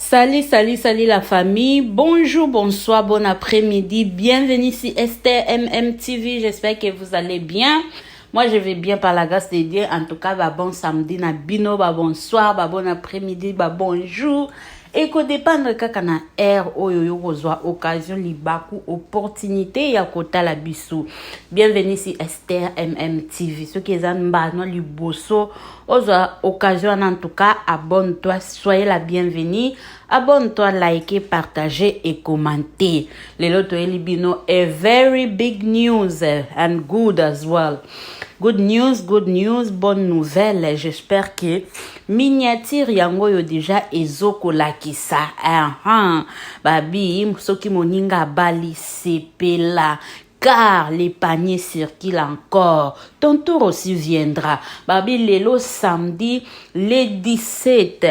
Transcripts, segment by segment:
Salut la famille. Bonjour, bonsoir, bon après-midi. Bienvenue ici Esther MMTV. J'espère que vous allez bien. Moi, je vais bien par la grâce de Dieu. En tout cas, bon samedi, na bino, bonsoir, bon après-midi, bonjour. Et qu'au dépend de kakana air oyo kozwa occasion libaku opportunité ya kota la biso. Bienvenue ici Esther MMTV. Ceux qui ont non liboso ozwa occasion en tout cas abonne-toi, soyez la bienvenue. Abonne-toi, likez, partagez et commentez. Les loto elibino a very big news and good as well. Good news, bonne nouvelle. J'espère que miniature yango yo déjà ezoko lakisa. Babi, soki moninga bali sepela. Car les paniers circulent encore. Ton tour aussi viendra. Babi lelo samedi, le 17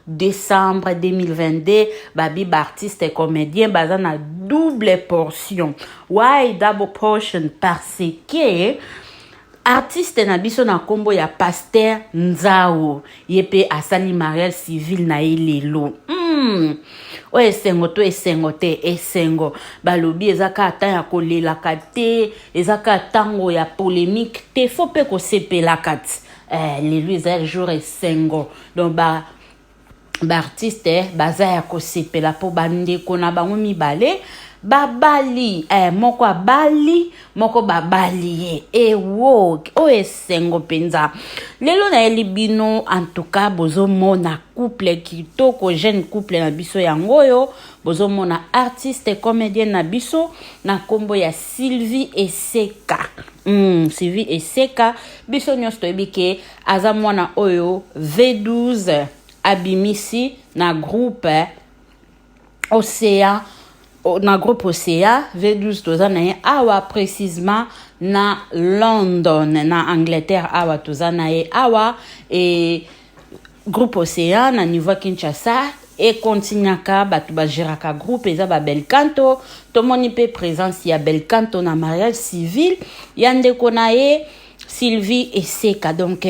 décembre 2022, Babi artiste et comédien bazana double portion. Why double portion? Parce que artiste na biso na kombo ya Pasteur Nzao yepe asali mariage civil na elelo. O esengo balobi ezaka ata ya kolela kate ezaka tango ya polémique te faut pe ko sepela kat lelo eza jour esengo donc ba artiste baza ya ko sepela po bandeko na bango mibale babali moko abali moko babali wo o esengo penza lelo na elibino en tout cas bozo mona couple kitoko jeune couple na biso yangoyo bozo mona artiste comédienne na biso na kombo ya Sylvie Eseka. Sylvie Eseka biso nyonso toyebike aza mwana oyo V12 abimisi na groupe Océan. Na groupe Océan V12 tozana ye awa précisément na London na Angleterre awa tozana ye awa et groupe Océan na niveau Kinshasa et continuaka batu bajiraka groupe eza ba Belcanto tomoni pe présence ya Belcanto na mariage civil yande konaye Sylvie Eseka donc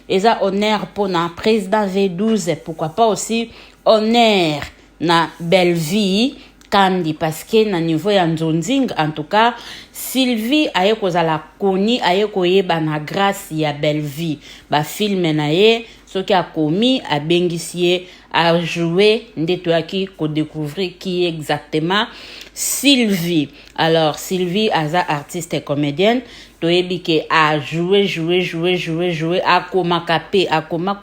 eza honneur pour na président V12 pourquoi pas aussi honneur na Belleville Kandi parce que na niveau ya Nzonzing en tout cas Sylvie aye kozala koni aye koyeba na grâce ya Belleville ba film na ye soki a komi a bengisie a jouer ndeto yaki ko découvrir qui exactement Sylvie. Alors Sylvie aza artiste et comédienne toyebi ke a jouer a koma kapé a koma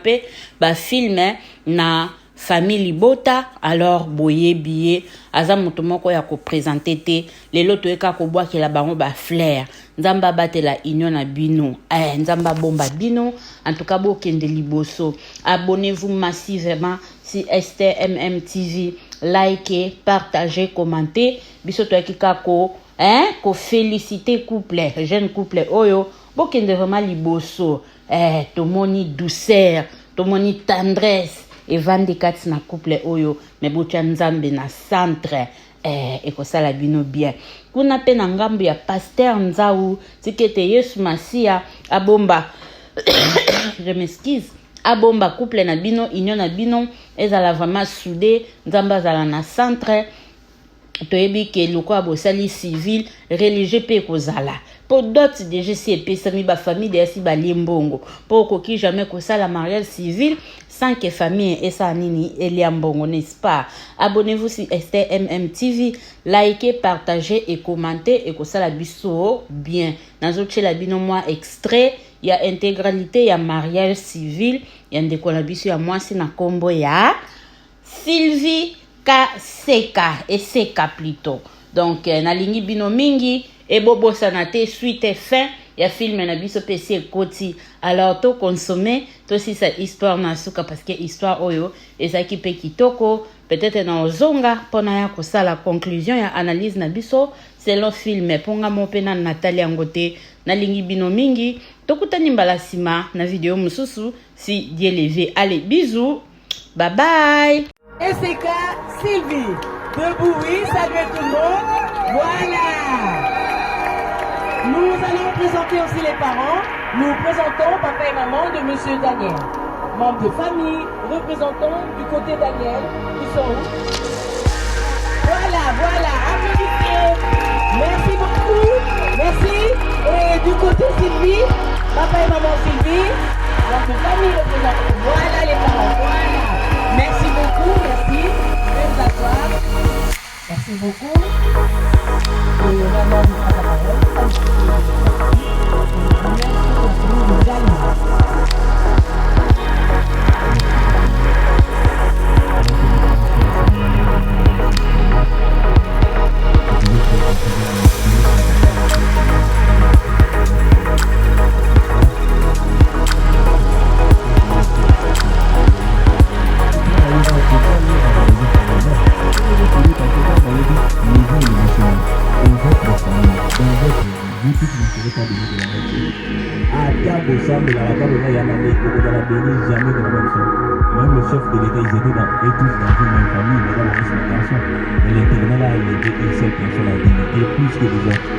pe ba film na famille Libota alors boye biye aza moto moko ya ko présenter te lelo toyeka ko bwa ke la bango ba flair nzamba batela union na bino nzamba bomba bino en tout cas bokende liboso abonnez-vous massivement si Esther MMTV likez partagez commentez biso toyeka ko féliciter couple jeune couple oyo bokende vraiment liboso tomoni douceur tomoni tendresse et vandi kati na couple oyo me botia nzambe na centre et ko sala bino bien kuna pe na ngambo ya Pasteur Nzao tikete Yesu Masia abomba je m'excuse abomba couple na bino union na bino ezala vraiment soudé nzamba zala na centre toyebi ke loko abosali civil religieux pe kozala pour d'autres déjà si epesami ba famille de si ba limbongo pour koki jamais kosala mariage civil sans que famille esa nini eliambongo n'est-ce pas. Abonnez-vous sur Esther MMTV, likez, partagez et commentez et kosala biso bien nazoche la bino moi extrait ya intégralité ya mariage civil ya ndeko la biso ya moi na kombo ya Sylvie Eseka plutôt donc na lingi bino mingi et bobo sanate suite fin ya film na biso PC koti alors to consommer to si sa histoire na suka parce que histoire oyo ezaki pe kitoko peut-être na ozonga pona ya kosala conclusion ya analyse na biso selon film ponga mopena Natalia Ngote na lingi bino mingi tokutani mbala sima na video mususu si Dieu levé. Allez bisous bye bye. Eseka Sylvie debout, oui, salut tout le monde. Voilà. Nous allons présenter aussi les parents. Nous présentons papa et maman de Monsieur Daniel. membres de famille, représentants du côté Daniel. Ils sont où? Voilà, voilà, applaudissez. Merci beaucoup. Merci. Et du côté Sylvie, papa et maman Sylvie, membres de famille, représentants. Voilà les parents, voilà. Merci beaucoup, merci. Veuillez vous asseoir. Merci beaucoup. Et maintenant, je prends la parole. Jamais de la même chose. Même le chef de l'État, ils étaient tous dans une même famille, mais dans la même garçon. Mais l'intérieur là, il était une seule personne à dignité plus que les autres.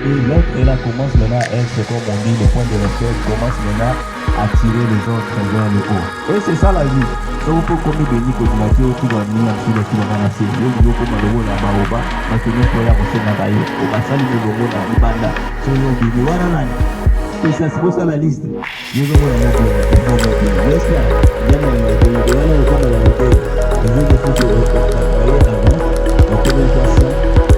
Et l'autre, elle commence maintenant à être, comme on dit, le point de respect, commence maintenant à tirer les autres vers le haut. Et c'est ça la vie. Donc, pour comme il bénit, comme il a dit, tout dans le monde, tout dans le monde, c'est le monde comme le monde à Maroba, parce que nous, pour y avoir ce magaïo, au Bassali, le monde à Ibanda, sur le bébé, voilà. Et ça se pose à la liste. Nous avons la n'est-ce pas? Bien, on a été là, on va dans la hôtel. Nous avons fait travailler avant. La première fois ça,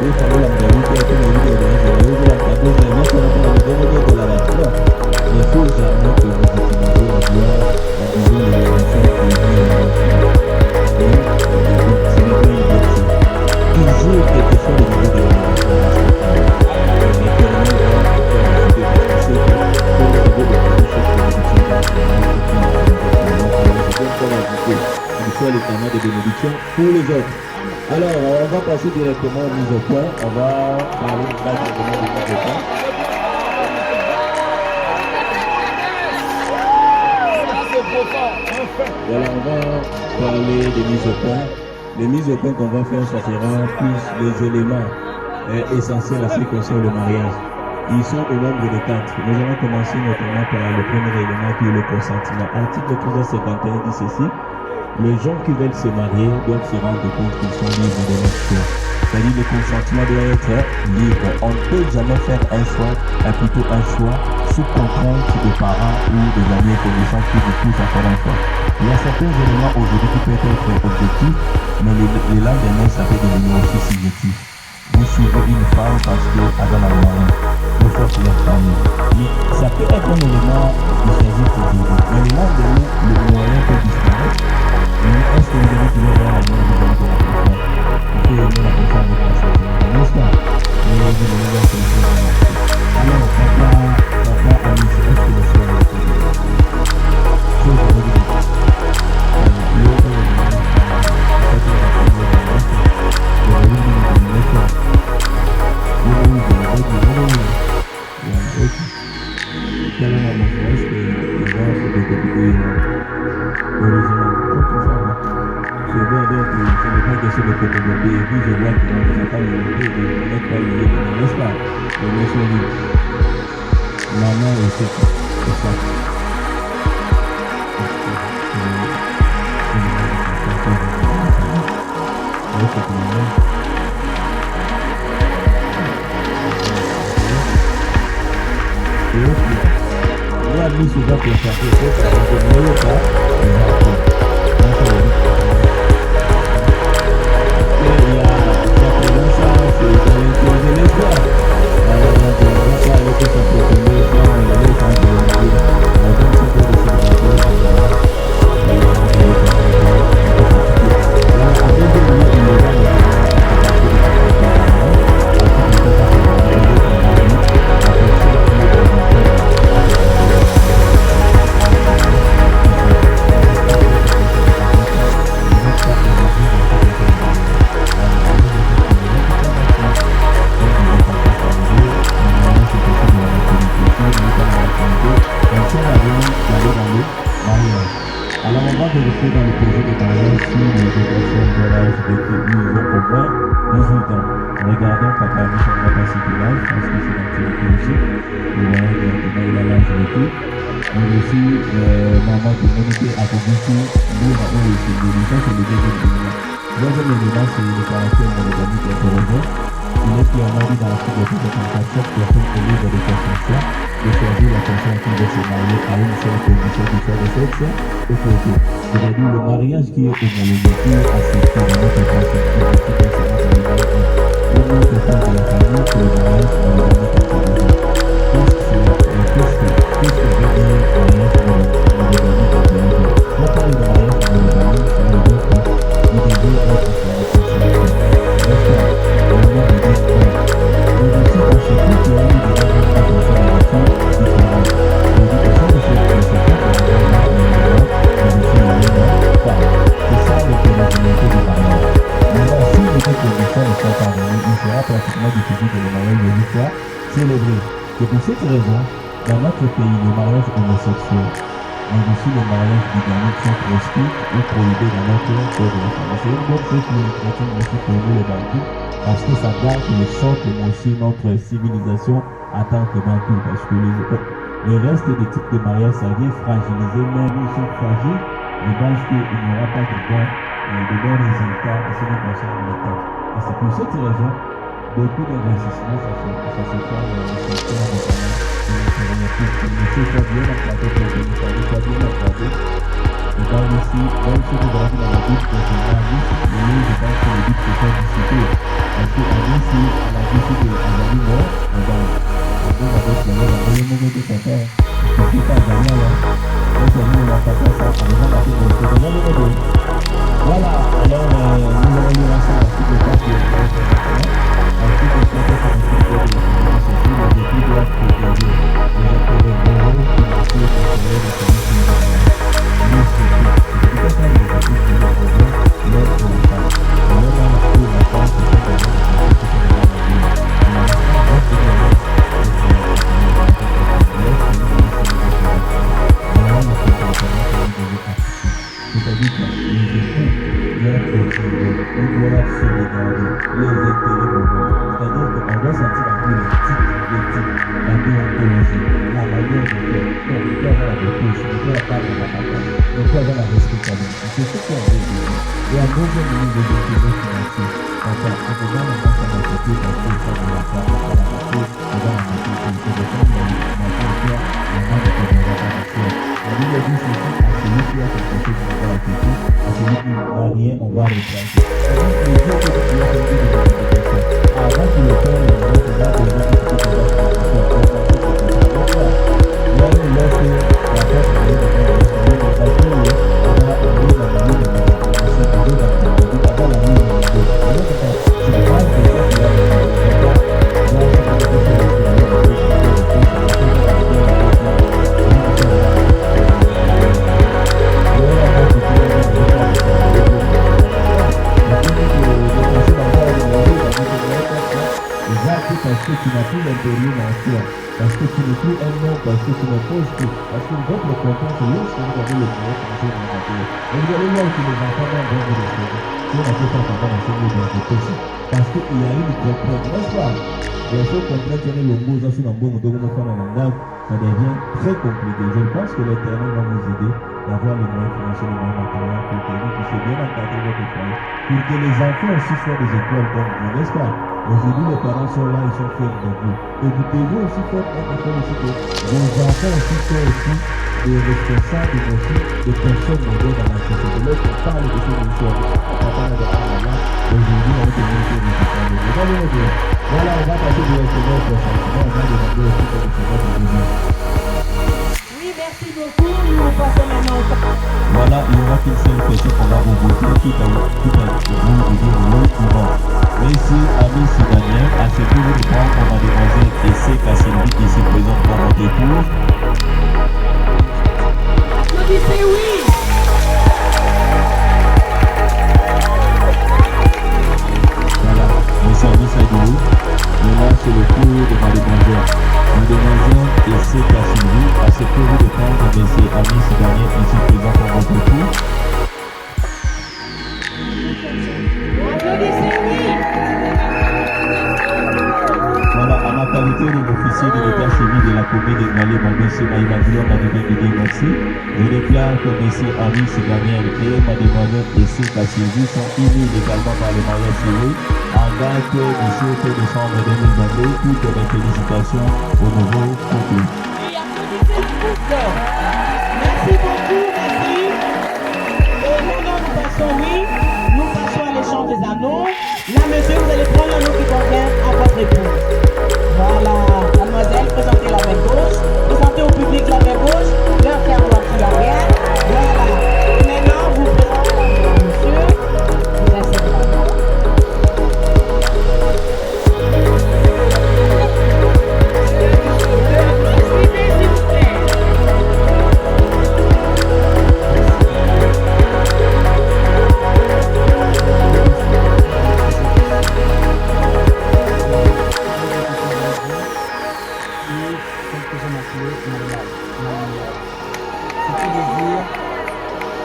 il fallait la vérité, après la vie de la vie de la cadeau, la vie de la vie de la vie. Il ne faut jamais que vous utilisez la gloire, la vision de la vie de la vie. Et ce n'est pas une vertu. Toujours quelque chose au niveau de la vie. Soit les canaux de bénédiction pour les autres. Alors, on va passer directement aux mises au point. On va parler directement des mises au point. Voilà, on va parler des mises au point. Les mises au point qu'on va faire, ça sera plus les éléments essentiels à ce qui concerne le mariage. Ils sont au nombre de 4. Nous allons commencer notamment par le premier élément qui est le consentement. Article 351 dit ceci. Les gens qui veulent se marier doivent se rendre compte qu'ils sont libres de leur choix. C'est-à-dire le consentement doit être libre. On ne peut jamais faire un choix, plutôt un choix sous contrainte des parents ou des amis et connaissances qui vous poussent à faire un choix. Il y a certains éléments aujourd'hui qui peuvent être objectifs, mais les lendemains, ça peut devenir aussi subjectif. Vous suivez une femme parce qu'elle a la moyen. Vous faites leur famille. Mais ça peut être un élément de choisir toujours. Mais le lendemain, le moyen peut disparaître. Mais est-ce que vous devez toujours voir la main de la personne? Vous pouvez aimer la personne avec la santé, n'est-ce pas? Mais vous devez voir que les choses vont marcher. Alors, papa Alice, est-ce que le soir est possible? Chose à regarder. L'autre est Regardons papa, nous sommes pas si de l'âge, parce que c'est l'activité aussi. Vous voyez directement, il a l'âge de tout. mais aussi maman de Monité à Kobuku, nous avons aussi ça c'est le deuxième élément. Le deuxième élément, c'est le caractère monogamique hétérogène. Il est clairement dit dans l'article 254, chaque personne est libre de conscience de choisir la personne qui veut se marier à une seule condition du choix de sexe opposé. C'est-à-dire le mariage qui est homologué, qui est accepté dans notre constitution, le nom de la famille, c'est le mariage monogamique hétérogène. Qu'est-ce que veut dire mariage monogamique hétérogène? Quand on parle de mariage monogamique, ça veut dire qu'il devait être célébré. C'est pour cette raison, dans notre pays, le mariage homosexuel, mais aussi le mariage bigamique sont proscrits ou prohibés dans notre religion. C'est une bonne chose pour les chrétiens, mais aussi pour nous les Bantous, parce que ça garde le socle, mais aussi notre civilisation en tant que Bantous, parce que le reste des types de mariage, ça vient fragiliser, même ils sont fragiles, je pense qu'il n'y aura pas de bons résultats en ce qui concerne l'État. Et c'est pour cette raison, beaucoup d'investissements, ça se fait dans le secteur notamment le monsieur soit bien encadré pour l'administration, soit bien encadré. Et dans ici, même si vous avez dans la bouche concernant la bouche, je pense que le but c'est pas discuter. Parce que à ici, à la bouche de Azali mort, on va avec la mort, on va moment de papa, on ne peut pas Azali là. Donc on va pas ça, on va la faire de ce voilà, alors nous allons lire ensemble l'article 4 de l'article 4 de les époux doivent protéger les intérêts moraux, financiers et culturels de celui qui nous a mais c'est tout ça les époux qui nous rejoignent l'aide pour les femmes. Alors là, la femme, c'est ça qu'on a dit, c'est ça qu'on a dit. La femme reste de la c'est-à-dire que les époux doivent protéger, ils doivent se regarder les intérêts moraux. C'est-à-dire qu'on doit sentir un peu l'éthique, la déontologie, la manière de faire. Donc, il doit avoir la réponse, il doit avoir la bataille, il doit avoir la responsabilité. C'est ce qu'on veut dire. Et à nos niveaux de intérêt financier, enfin, on peut pas la passer à la côté parce que ça ne va pas à la côté, on va la côté, c'est le téléphone, mais on va pas le faire, on va le faire, on va pas le faire. La Bible dit ceci à celui qui a quelque chose, on va l'accepter, à celui qui n'a rien, on va le faire. Donc, le Dieu que tu as fait de avant que le Père le mette là, que le Père le parce que tu n'as plus l'intérieur dans toi, parce que tu n'es plus un homme, parce que tu ne poses plus, parce que votre content, c'est lorsque vous avez le meilleur conseil dans la terre. Et vous allez voir que les enfants vont bien vous rester. Si on a fait ça pendant la semaine, ils vont aussi. Parce qu'il y a une contrainte, n'est-ce pas? Les choses contraintes, il y a le mot, ça c'est un bon mot, ça devient très compliqué. Je pense que l'Éternel va nous aider d'avoir les moyens financiers, les moyens matériels pour que vous puissiez bien encadrer votre foyer, pour que les enfants aussi soient des étoiles comme vous, n'est-ce pas? Aujourd'hui, les parents sont là, ils sont fiers de vous. Et vous devez aussi faire un effort aussi que vos enfants aussi soient aussi des responsables aussi, des personnes modernes dans la société. Lorsqu'on parle de ces missions, on parle de là, aujourd'hui, on est communauté musicale. Voilà, on va passer directement au prochain. On va demander aussi de recevoir des demandes. Oui, merci beaucoup. Nous passons maintenant au temps. Voilà, il y aura qu'une seule question qu'on va revoter tout à vous et dire le courant. Merci à Miss Daniel, acceptez-vous de prendre pour mademoiselle Essé Cassini qui se présente pour votre épouse. Applaudissez, oui. Voilà, le service à Dieu. Maintenant, c'est le tour de mademoiselle. Mademoiselle Essé Cassini, acceptez-vous de prendre Monsieur Amis Daniel qui se présente pour votre épouse. Applaudissez, oui. Voilà, à Nathalie directeur de l'officier de l'état civil de la commune de Malé, M. Maïmaguillon Madibé, merci. Je déclare que M. Aris Daniel et Mademoiselle Essé Kassievi sont unis légalement par le mariage civil en date du 7 décembre 2022. Toutes les félicitations au nouveau couple. Merci beaucoup, merci. Et maintenant, nous passons à l'échange des anneaux. Là, monsieur, vous allez prendre l'anneau qui convient à votre épouse. Voilà, mademoiselle, présentez la main gauche. Présentez au public la main gauche. Leur faire voir qu'il y a rien. Voilà. Et maintenant, vous présentez la main à monsieur. Vous acceptez la main.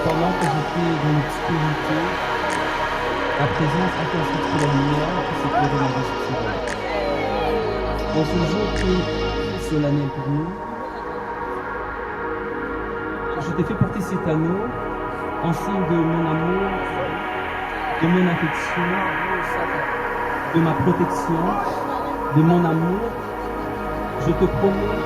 Pendant que j'étais dans l'obscurité, la présence intensif de la lumière qui s'éclairait dans le soutien. Dans ce jour qui solennel pour nous, je t'ai fait porter cet anneau en signe de mon amour, de mon affection, de ma protection, de mon amour. Je te promets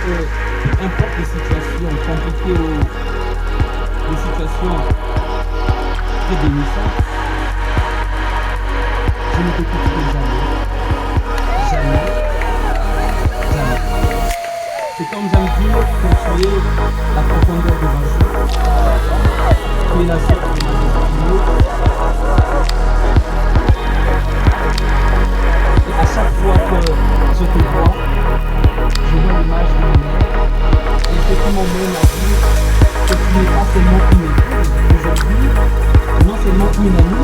que peu importe les situations compliquées ou les situations très bénissantes, je ne te quitterai jamais. Jamais. Jamais. C'est comme j'aime dire que tu es la profondeur de ma joie. Tu es la source de ma destinée. Et à chaque fois que je te vois, je vois l'image de ma mère. Et ce qui m'emmène à dire que tu n'es pas seulement une épouse aujourd'hui, non seulement une amie,